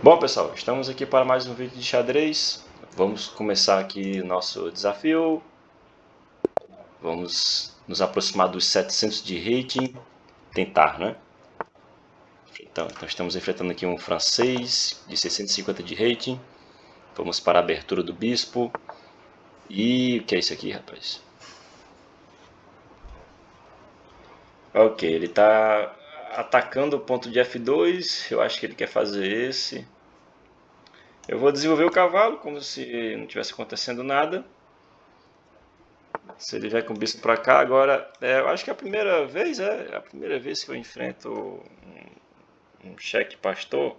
Bom, pessoal, estamos aqui para mais um vídeo de xadrez. Vamos começar aqui nosso desafio. Vamos nos aproximar dos 700 de rating. Tentar, né? Então estamos enfrentando aqui um francês de 650 de rating. Vamos para a abertura do bispo. E o que é isso aqui, rapaz? Ok, ele está atacando o ponto de F2. Eu acho que ele quer fazer esse. Eu vou desenvolver o cavalo como se não tivesse acontecendo nada. Se ele vai com o bispo pra cá, agora eu acho que é a primeira vez que eu enfrento um cheque pastor,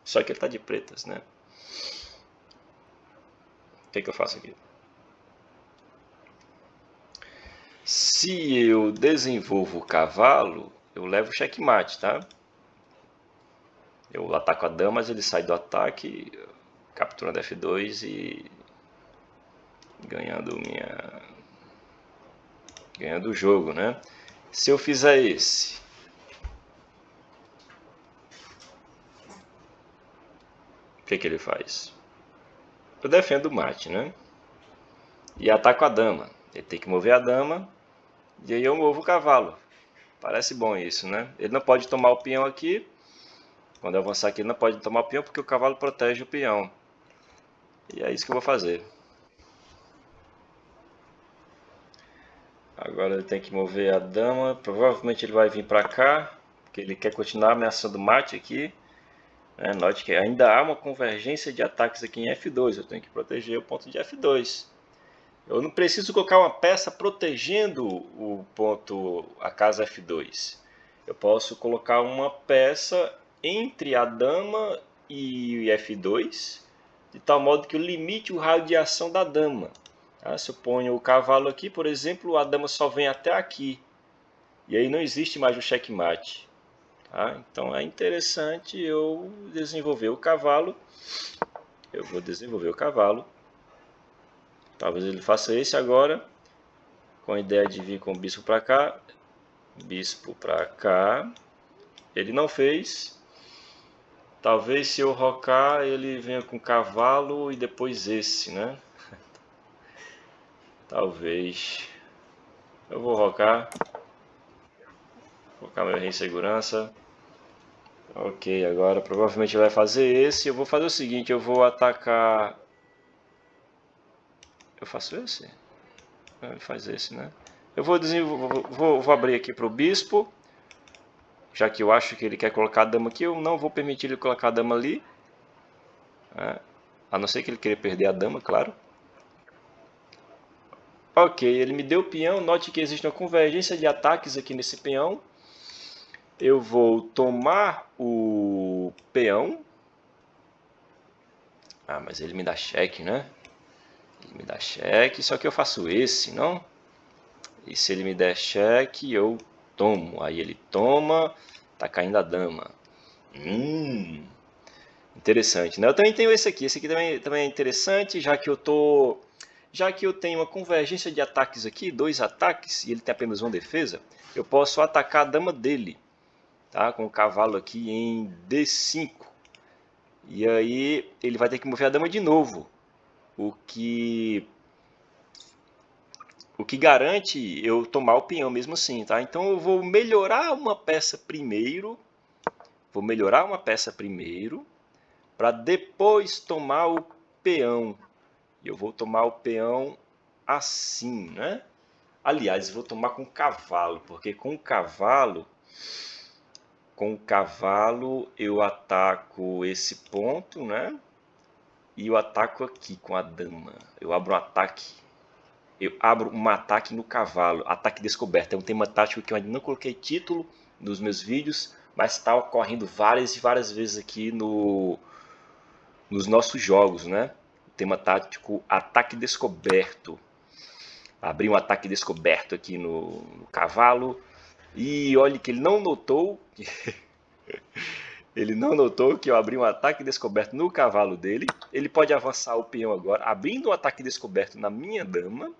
só que ele tá de pretas, né? O que eu faço aqui? Se eu desenvolvo o cavalo, eu levo checkmate, tá? Eu ataco a dama, mas ele sai do ataque, capturando F2 e ganhando o jogo, né? Se eu fizer esse, o que ele faz? Eu defendo o mate, né? E ataco a dama. Ele tem que mover a dama. E aí eu movo o cavalo. Parece bom isso, né? Ele não pode tomar o peão aqui. Quando eu avançar aqui, ele não pode tomar o peão porque o cavalo protege o peão. E é isso que eu vou fazer. Agora ele tem que mover a dama. Provavelmente ele vai vir para cá, porque ele quer continuar ameaçando o mate aqui. Note que ainda há uma convergência de ataques aqui em F2. Eu tenho que proteger o ponto de F2. Eu não preciso colocar uma peça protegendo o ponto, a casa F2. Eu posso colocar uma peça entre a dama e F2, de tal modo que eu limite o raio de ação da dama. Tá? Se eu ponho o cavalo aqui, por exemplo, a dama só vem até aqui. E aí não existe mais o checkmate. Tá? Então é interessante eu desenvolver o cavalo. Eu vou desenvolver o cavalo. Talvez ele faça esse agora, com a ideia de vir com o bispo para cá. Bispo para cá. Ele não fez. Talvez se eu rocar ele venha com cavalo e depois esse, né? Talvez. Eu vou rocar. Colocar meu rei em segurança. Ok, agora provavelmente vai fazer esse. Eu vou fazer o seguinte, eu vou atacar... Eu faço esse? Ele faz esse, né? Eu vou abrir aqui para o bispo. Já que eu acho que ele quer colocar a dama aqui, eu não vou permitir ele colocar a dama ali. A não ser que ele queira perder a dama, claro. Ok, ele me deu o peão. Note que existe uma convergência de ataques aqui nesse peão. Eu vou tomar o peão. Ah, mas ele me dá cheque, né? Ele me dá cheque, só que eu faço esse, não? E se ele me der cheque, eu tomo. Aí ele toma, tá caindo a dama. Interessante, né? Eu também tenho esse aqui. Esse aqui também é interessante, já que eu tenho uma convergência de ataques aqui, 2 ataques, e ele tem apenas uma defesa, eu posso atacar a dama dele, tá? Com o cavalo aqui em D5. E aí ele vai ter que mover a dama de novo, o que garante eu tomar o peão mesmo assim, tá? Então eu vou melhorar uma peça primeiro, para depois tomar o peão. E eu vou tomar o peão assim, né? Aliás, vou tomar com cavalo, porque com o cavalo eu ataco esse ponto, né? E eu ataco aqui com a dama. Eu abro um ataque no cavalo, ataque descoberto. É um tema tático que eu ainda não coloquei título nos meus vídeos, mas está ocorrendo várias e várias vezes aqui nos nossos jogos, né? O tema tático ataque descoberto. Abri um ataque descoberto aqui no cavalo. E olha que ele não notou que eu abri um ataque descoberto no cavalo dele. Ele pode avançar o peão agora, abrindo um ataque descoberto na minha dama.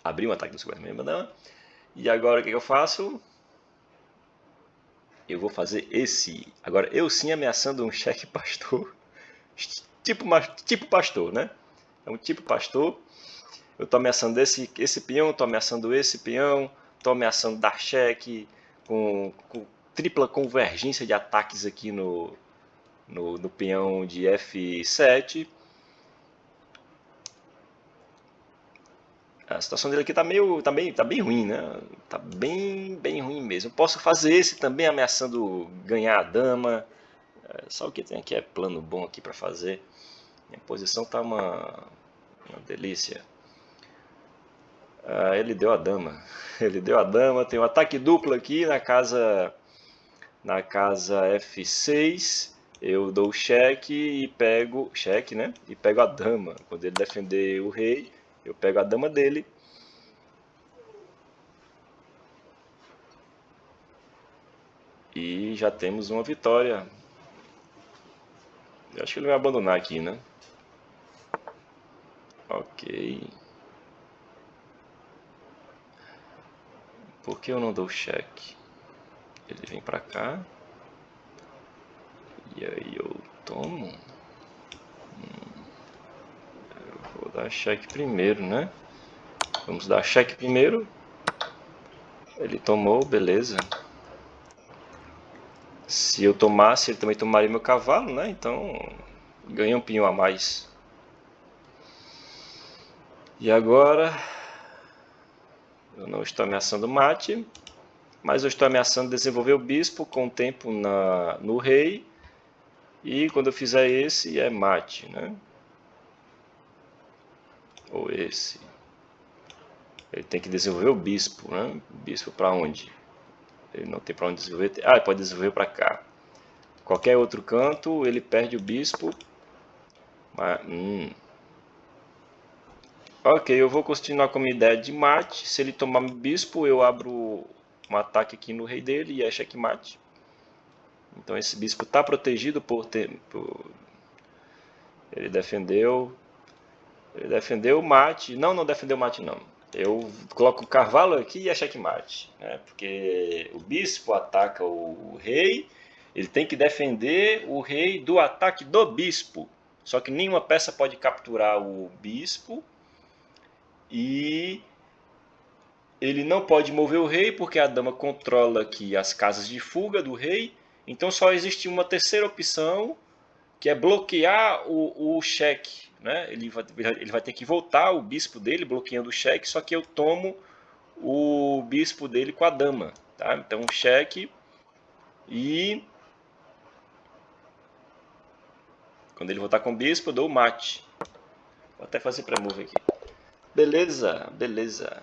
Abri um ataque descoberto na minha dama. E agora o que eu faço? eu vou fazer esse. Agora, eu sim ameaçando um cheque pastor. Tipo pastor, né? É um tipo pastor. Eu estou ameaçando esse peão, estou ameaçando esse peão, estou ameaçando dar cheque com tripla convergência de ataques aqui no peão de F7. A situação dele aqui tá bem ruim, né? Tá bem ruim mesmo. Eu posso fazer esse também ameaçando ganhar a dama. Só o que tem aqui é plano bom aqui para fazer. Minha posição tá uma delícia. Ele deu a dama. Ele deu a dama. Tem um ataque duplo aqui na casa F6. Eu dou o cheque e pego cheque, né? E pego a dama. Quando ele defender o rei, eu pego a dama dele. E já temos uma vitória. Eu acho que ele vai abandonar aqui, né? Ok. Por que eu não dou cheque? Ele vem pra cá. E aí eu tomo. Eu vou dar cheque primeiro, né? Vamos dar cheque primeiro. Ele tomou, beleza. Se eu tomasse, ele também tomaria meu cavalo, né? Então, ganhei um pinho a mais. E agora, eu não estou ameaçando mate, mas eu estou ameaçando desenvolver o bispo com o tempo no rei. E quando eu fizer esse, é mate, né? Ou esse. Ele tem que desenvolver o bispo, né? Bispo para onde? Ele não tem para onde desenvolver. Ele pode desenvolver para cá. Qualquer outro canto, ele perde o bispo. Mas, Ok, eu vou continuar com a minha ideia de mate. Se ele tomar bispo, eu abro um ataque aqui no rei dele e é checkmate. Então esse bispo está protegido Ele defendeu. Ele defendeu mate. Não defendeu mate não. Eu coloco o cavalo aqui e é checkmate, né? Porque o bispo ataca o rei. Ele tem que defender o rei do ataque do bispo. Só que nenhuma peça pode capturar o bispo. E ele não pode mover o rei porque a dama controla aqui as casas de fuga do rei. Então só existe uma terceira opção, que é bloquear o cheque, né? Ele vai ter que voltar o bispo dele bloqueando o cheque, só que eu tomo o bispo dele com a dama, tá? Então cheque e quando ele voltar com o bispo eu dou o mate. Vou até fazer pré-move aqui. Beleza, beleza.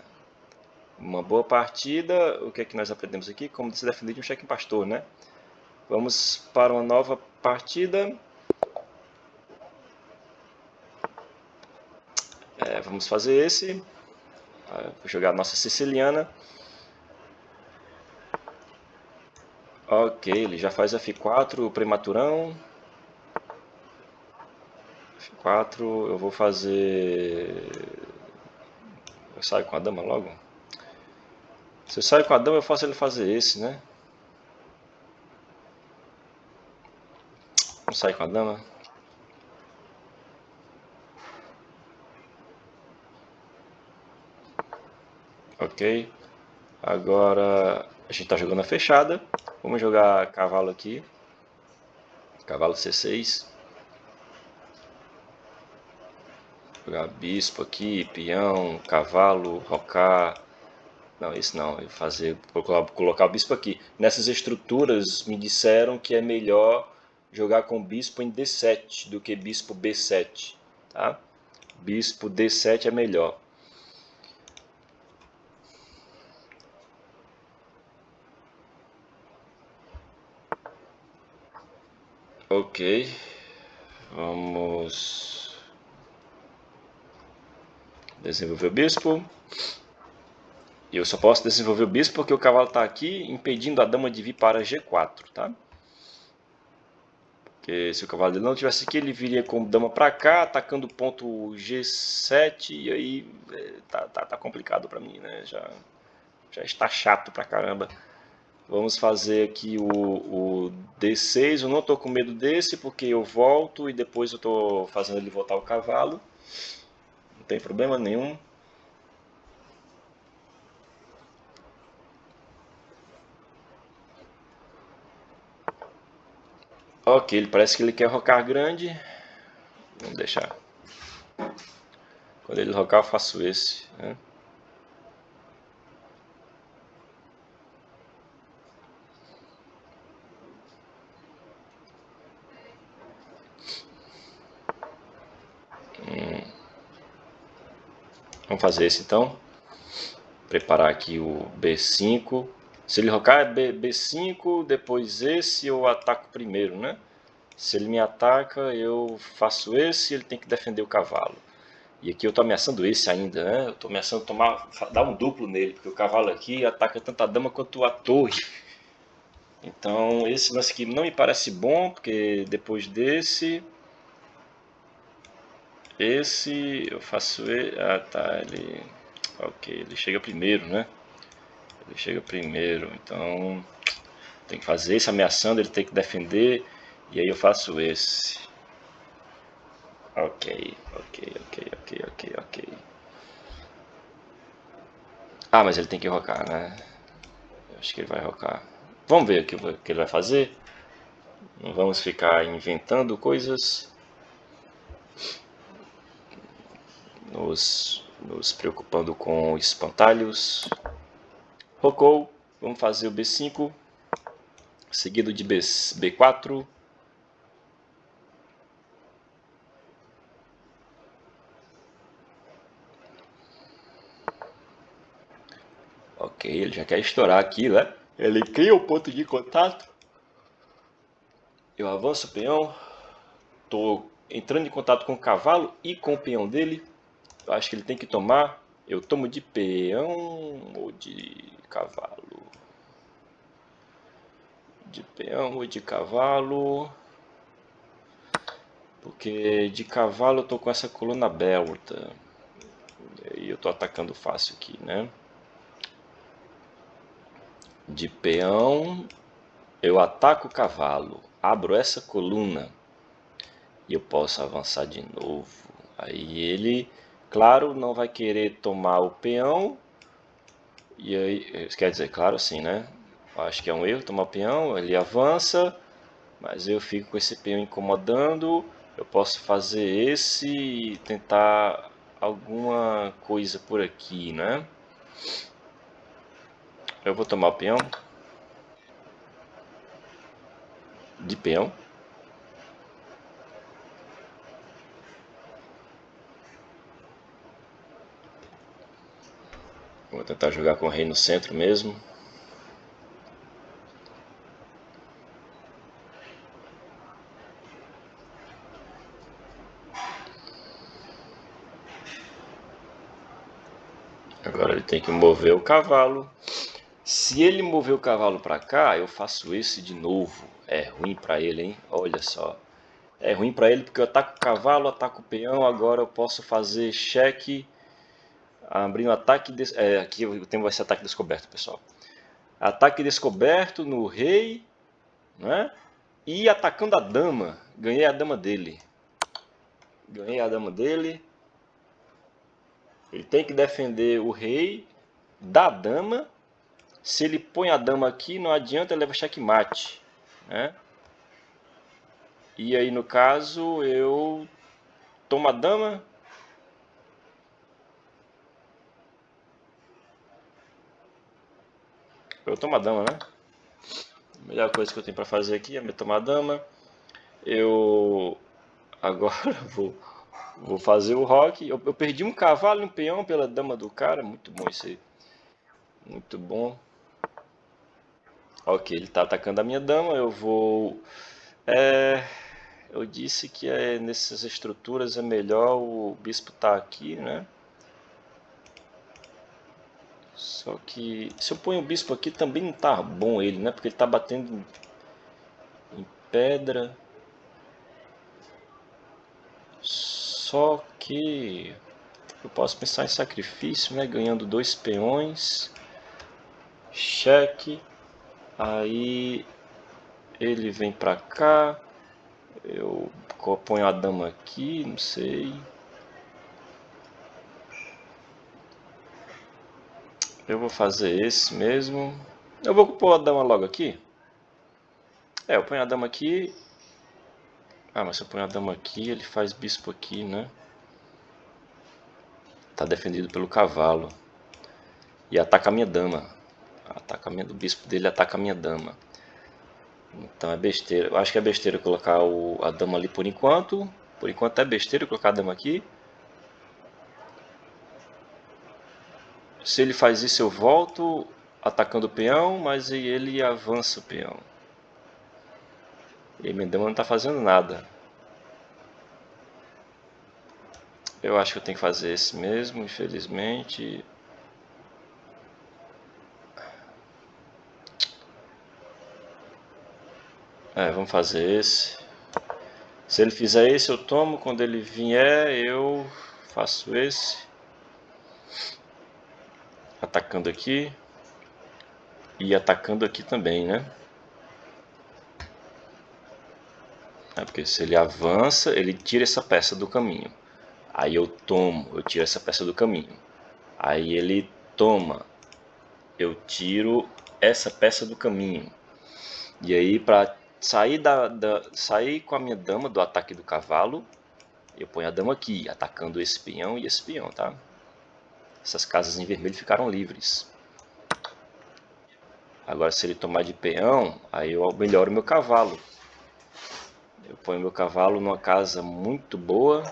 Uma boa partida. O que é que nós aprendemos aqui? Como se defender de um cheque pastor, né? Vamos para uma nova partida. Vamos fazer esse. Vou jogar a nossa siciliana. Ok, ele já faz F4, prematurão. F4, eu vou fazer... Eu saio com a dama logo? Se eu saio com a dama, eu faço ele fazer esse, né? Vamos sair com a dama. Ok. Agora a gente está jogando a fechada. Vamos jogar cavalo aqui. Cavalo C6. Jogar bispo aqui, peão, cavalo, rocar. Não, isso não. Eu fazer colocar o bispo aqui. Nessas estruturas me disseram que é melhor jogar com bispo em D7 do que bispo B7, tá? Bispo D7 é melhor. Ok, vamos desenvolver o bispo. E eu só posso desenvolver o bispo porque o cavalo está aqui impedindo a dama de vir para G4, tá? Porque se o cavalo dele não tivesse aqui, ele viria com dama para cá, atacando o ponto G7 e aí tá complicado para mim, né? Já está chato pra caramba. Vamos fazer aqui o D6. Eu não estou com medo desse, porque eu volto e depois eu estou fazendo ele voltar o cavalo. Não tem problema nenhum. Ok, ele parece que ele quer rocar grande. Vamos deixar. Quando ele rocar, eu faço esse, né? Vamos fazer esse então. Preparar aqui o B5. Se ele rocar é B5, depois esse eu ataco primeiro, né? Se ele me ataca, eu faço esse, ele tem que defender o cavalo. E aqui eu estou ameaçando esse ainda, né? Eu estou ameaçando dar um duplo nele, porque o cavalo aqui ataca tanto a dama quanto a torre. Então esse lance aqui não me parece bom, porque depois desse... Esse eu faço... Ah tá, ele... Ok, ele chega primeiro, né? Ele chega primeiro, então... Tem que fazer esse ameaçando, ele tem que defender. E aí eu faço esse. Ok. Ah, mas ele tem que rocar, né? Eu acho que ele vai rocar. Vamos ver o que ele vai fazer. Não vamos ficar inventando coisas. Nos preocupando com espantalhos. Rocou. Vamos fazer o B5. Seguido de B4. Ok, ele já quer estourar aqui, né? Ele cria o ponto de contato. Eu avanço o peão. Estou entrando em contato com o cavalo e com o peão dele. Eu acho que ele tem que tomar. Eu tomo de peão ou de cavalo? De peão ou de cavalo? Porque de cavalo eu tô com essa coluna aberta. E eu tô atacando fácil aqui, né? De peão eu ataco o cavalo. Abro essa coluna. E eu posso avançar de novo. Aí ele, claro, não vai querer tomar o peão. E aí, quer dizer, claro assim, né? Acho que é um erro tomar o peão. Ele avança, mas eu fico com esse peão incomodando. Eu posso fazer esse e tentar alguma coisa por aqui, né? Eu vou tomar o peão. De peão. Vou tentar jogar com o rei no centro mesmo. Agora ele tem que mover o cavalo. Se ele mover o cavalo para cá, eu faço esse de novo. É ruim para ele, hein? Olha só. É ruim para ele porque eu ataco o cavalo, ataco o peão. Agora eu posso fazer cheque, abrindo ataque. Aqui o tempo vai ser ataque descoberto, pessoal. Ataque descoberto no rei, né? E atacando a dama. Ganhei a dama dele. Ganhei a dama dele. Ele tem que defender o rei da dama. Se ele põe a dama aqui, não adianta, ele leva checkmate, né? E aí, no caso, eu tomo a dama. Eu tomo a dama, né? A melhor coisa que eu tenho para fazer aqui é me tomar a dama. Eu agora vou fazer o rock. Eu perdi um cavalo e um peão pela dama do cara. Muito bom isso aí. Muito bom. Ok, ele está atacando a minha dama. Eu vou... Eu disse que nessas estruturas é melhor o bispo estar aqui, né? Só que se eu ponho o bispo aqui também não tá bom ele, né? Porque ele tá batendo em pedra. Só que eu posso pensar em sacrifício, né? Ganhando 2 peões. Cheque. Aí ele vem pra cá. Eu ponho a dama aqui, não sei. Eu vou fazer esse mesmo. Eu vou pôr a dama logo aqui. Eu ponho a dama aqui. Mas se eu ponho a dama aqui, ele faz bispo aqui, né? Tá defendido pelo cavalo. E ataca a minha dama. O bispo dele ataca a minha dama. Então é besteira. Eu acho que é besteira colocar a dama ali por enquanto. Por enquanto é besteira colocar a dama aqui. Se ele faz isso, eu volto atacando o peão, mas ele avança o peão. E minha dama não está fazendo nada. Eu acho que eu tenho que fazer esse mesmo, infelizmente. Vamos fazer esse. Se ele fizer esse, eu tomo. Quando ele vier, eu faço esse. Atacando aqui. E atacando aqui também, né? Porque se ele avança, ele tira essa peça do caminho. Aí eu tomo, eu tiro essa peça do caminho. Aí ele toma, eu tiro essa peça do caminho. E aí para sair sair com a minha dama do ataque do cavalo, eu ponho a dama aqui, atacando esse peão e esse peão, tá? Essas casas em vermelho ficaram livres. Agora se ele tomar de peão, aí eu melhoro meu cavalo. Eu ponho meu cavalo numa casa muito boa.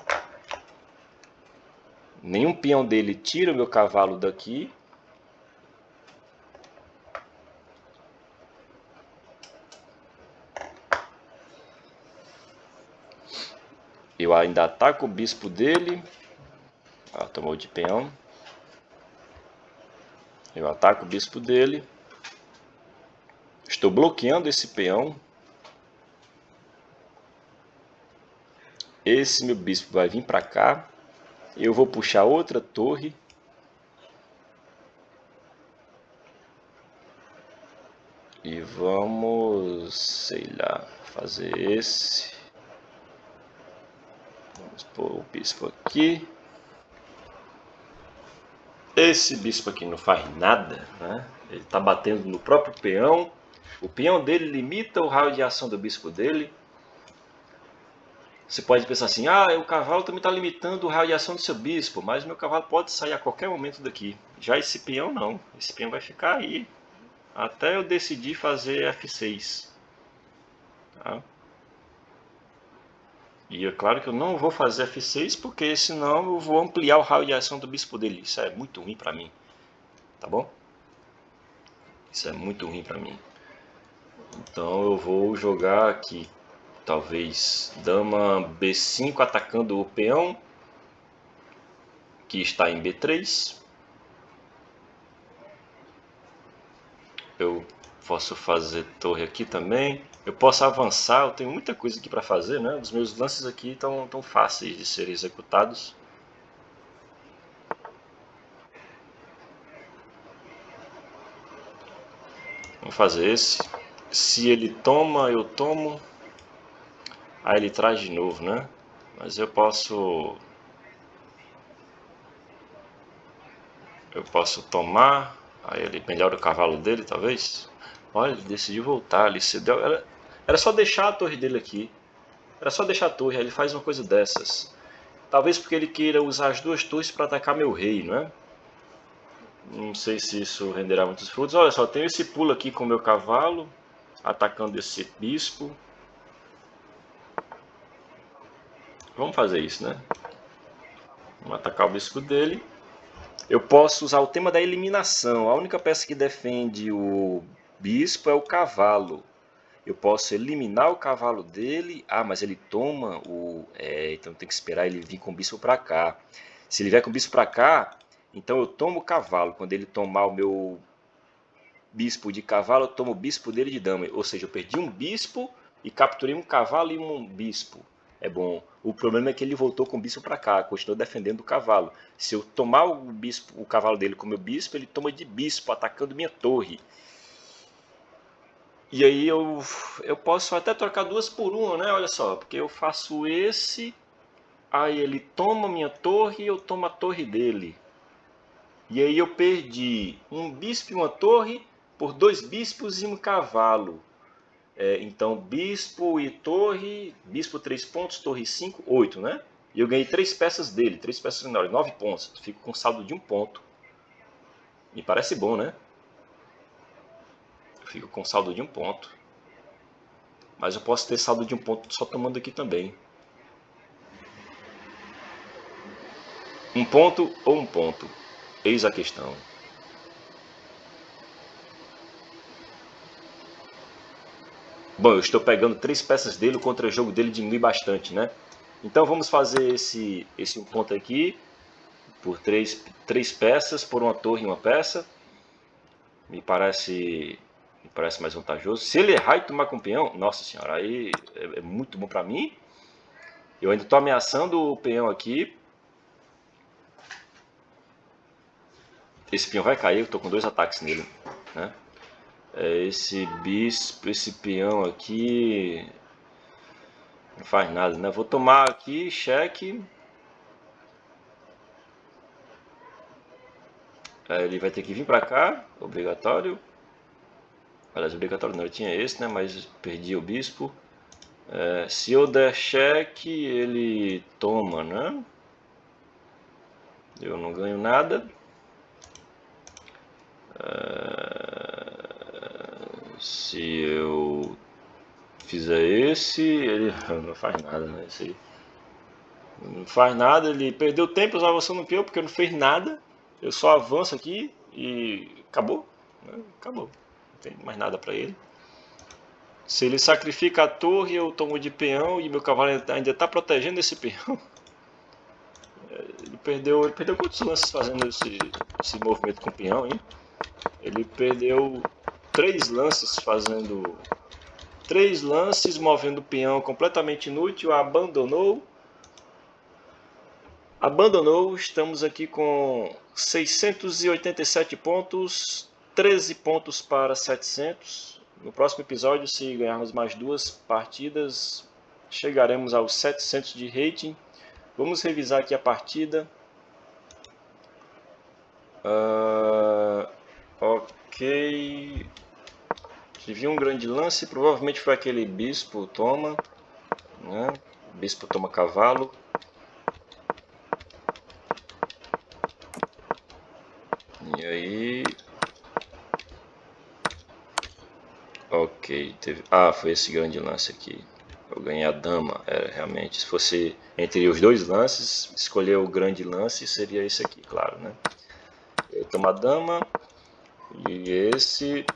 Nenhum peão dele tira o meu cavalo daqui. Eu ainda ataco o bispo dele. Tomou de peão. Eu ataco o bispo dele. Estou bloqueando esse peão. Esse meu bispo vai vir para cá. Eu vou puxar outra torre. E vamos, sei lá, fazer esse. Vamos pôr o bispo aqui. Esse bispo aqui não faz nada, né? Ele está batendo no próprio peão. O peão dele limita o raio de ação do bispo dele. Você pode pensar assim, o cavalo também está limitando o raio de ação do seu bispo, mas meu cavalo pode sair a qualquer momento daqui. Já esse peão não, esse peão vai ficar aí até eu decidir fazer F6. Tá? E é claro que eu não vou fazer F6 porque senão eu vou ampliar o raio de ação do bispo dele. Isso é muito ruim para mim, tá bom? Isso é muito ruim para mim. Então eu vou jogar aqui, talvez dama B5 atacando o peão que está em B3. Eu posso fazer torre aqui também. Eu posso avançar, eu tenho muita coisa aqui para fazer, né? Os meus lances aqui estão tão fáceis de serem executados. Vamos fazer esse. Se ele toma, eu tomo. Aí ele traz de novo, né? Mas eu posso tomar. Aí ele melhora o cavalo dele, talvez. Olha, ele decidiu voltar. Ele cedeu. Era só deixar a torre dele aqui. Era só deixar a torre. Aí ele faz uma coisa dessas. Talvez porque ele queira usar as duas torres para atacar meu rei, não é? Não sei se isso renderá muitos frutos. Olha só, tenho esse pulo aqui com o meu cavalo, atacando esse bispo. Vamos fazer isso, né? Vamos atacar o bispo dele. Eu posso usar o tema da eliminação. A única peça que defende o bispo é o cavalo. Eu posso eliminar o cavalo dele. Mas ele toma o... então tem que esperar ele vir com o bispo para cá. Se ele vier com o bispo para cá, então eu tomo o cavalo. Quando ele tomar o meu bispo de cavalo, eu tomo o bispo dele de dama. Ou seja, eu perdi um bispo e capturei um cavalo e um bispo. É bom. O problema é que ele voltou com o bispo para cá, continuou defendendo o cavalo. Se eu tomar o cavalo dele como meu bispo, ele toma de bispo, atacando minha torre. E aí eu posso até trocar duas por uma, né? Olha só, porque eu faço esse, aí ele toma minha torre e eu tomo a torre dele. E aí eu perdi um bispo e uma torre por 2 bispos e um cavalo. Então, bispo e torre, bispo 3 pontos, torre 5, 8, né? E eu ganhei 3 peças dele, 3 peças menores, 9 pontos. Fico com saldo de 1 ponto. Me parece bom, né? Eu fico com saldo de 1 ponto. Mas eu posso ter saldo de 1 ponto só tomando aqui também. 1 ponto ou 1 ponto? Eis a questão. Bom, eu estou pegando 3 peças dele, o contra-jogo dele diminui bastante, né? Então vamos fazer esse 1 ponto aqui, por 3 peças, por uma torre e uma peça. Me parece mais vantajoso. Se ele errar e tomar com o peão, nossa senhora, aí é muito bom para mim. Eu ainda estou ameaçando o peão aqui. Esse peão vai cair, eu estou com 2 ataques nele, né? Esse bispo, esse peão aqui não faz nada, né? Vou tomar aqui, cheque. Ele vai ter que vir para cá, obrigatório. Aliás, obrigatório não, eu tinha esse, né? Mas perdi o bispo. Se eu der cheque, ele toma, né? Eu não ganho nada. Se eu fizer esse, ele não faz nada, né? Esse não faz nada, ele perdeu tempo avançando no peão porque não fez nada. Eu só avanço aqui e acabou, né? Acabou. Não tem mais nada para ele. Se ele sacrifica a torre, eu tomo de peão e meu cavalo ainda está protegendo esse peão. Ele perdeu quantos lances fazendo esse movimento com o peão, hein? Ele perdeu 3 lances fazendo 3 lances, movendo o peão completamente inútil, abandonou. Estamos aqui com 687 pontos, 13 pontos para 700. No próximo episódio, se ganharmos mais 2 partidas, chegaremos aos 700 de rating. Vamos revisar aqui a partida. Ok. Tive um grande lance, provavelmente foi aquele bispo toma, né? Bispo toma cavalo. E aí... Ok, teve... foi esse grande lance aqui. Eu ganhei a dama, realmente. Se fosse entre os 2 lances, escolher o grande lance seria esse aqui, claro, né? Eu tomo a dama e esse...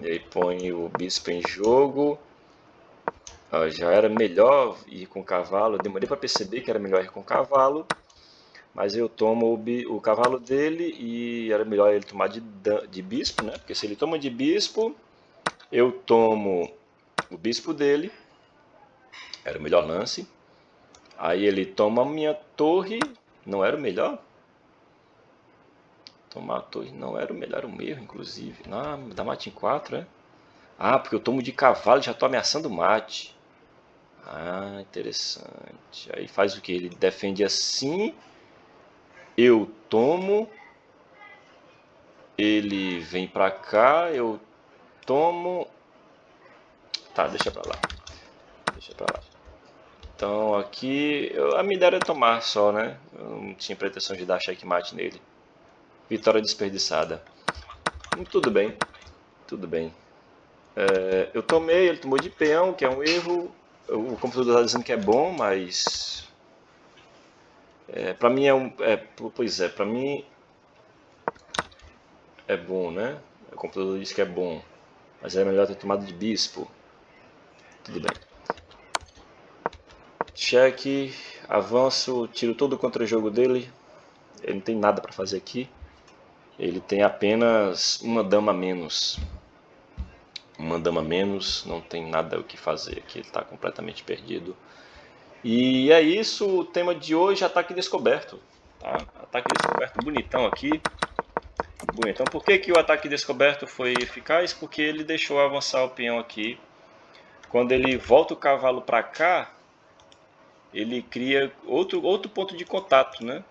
E aí põe o bispo em jogo. Já era melhor ir com o cavalo. Eu demorei para perceber que era melhor ir com o cavalo. Mas eu tomo o cavalo dele e era melhor ele tomar de bispo, né? Porque se ele toma de bispo, eu tomo o bispo dele. Era o melhor lance. Aí ele toma a minha torre. Não era o melhor? Tomar a torre não era o melhor, era um erro, inclusive. Dá mate em 4, é? Porque eu tomo de cavalo e já estou ameaçando o mate. Interessante. Aí faz o que? Ele defende assim. Eu tomo. Ele vem pra cá. Eu tomo. Tá, deixa pra lá. Então aqui. A minha ideia era tomar só, né? Eu não tinha pretensão de dar checkmate nele. Vitória desperdiçada. Tudo bem. Eu tomei, ele tomou de peão, que é um erro. O computador está dizendo que é bom, mas para mim para mim é bom, né? O computador diz que é bom, mas é melhor ter tomado de bispo. Tudo bem. Cheque, avanço, tiro todo o contra-jogo dele. Ele não tem nada para fazer aqui. Ele tem apenas uma dama a menos. Não tem nada o que fazer aqui, ele está completamente perdido. E é isso, o tema de hoje, ataque descoberto. Tá? Ataque descoberto bonitão aqui. Bom, então por que que o ataque descoberto foi eficaz? Porque ele deixou avançar o peão aqui. Quando ele volta o cavalo para cá, ele cria outro ponto de contato, né?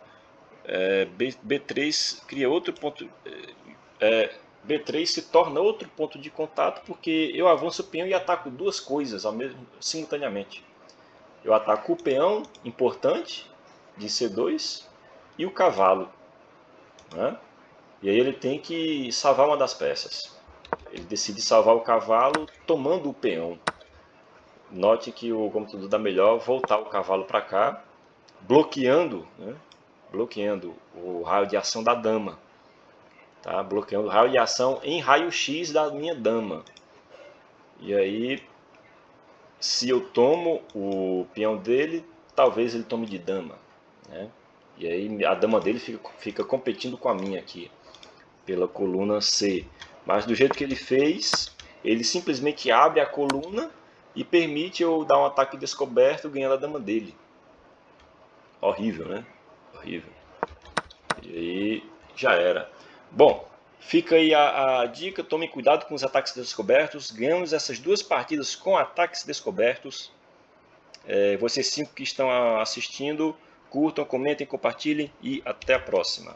B3 cria outro ponto. B3 se torna outro ponto de contato porque eu avanço o peão e ataco duas coisas simultaneamente. Eu ataco o peão importante de C2 e o cavalo, né? E aí ele tem que salvar uma das peças. Ele decide salvar o cavalo tomando o peão. Note que o computador dá melhor voltar o cavalo para cá, bloqueando, né? Bloqueando o raio de ação da dama. Tá? Bloqueando o raio de ação em raio-x da minha dama. E aí, se eu tomo o peão dele, talvez ele tome de dama, né? E aí a dama dele fica competindo com a minha aqui, pela coluna C. Mas do jeito que ele fez, ele simplesmente abre a coluna e permite eu dar um ataque descoberto ganhando a dama dele. Horrível, né? Horrível. E aí já era. Bom, fica aí a dica, tome cuidado com os ataques descobertos. Ganhamos essas duas partidas com ataques descobertos. Vocês 5 que estão assistindo, curtam, comentem, compartilhem e até a próxima.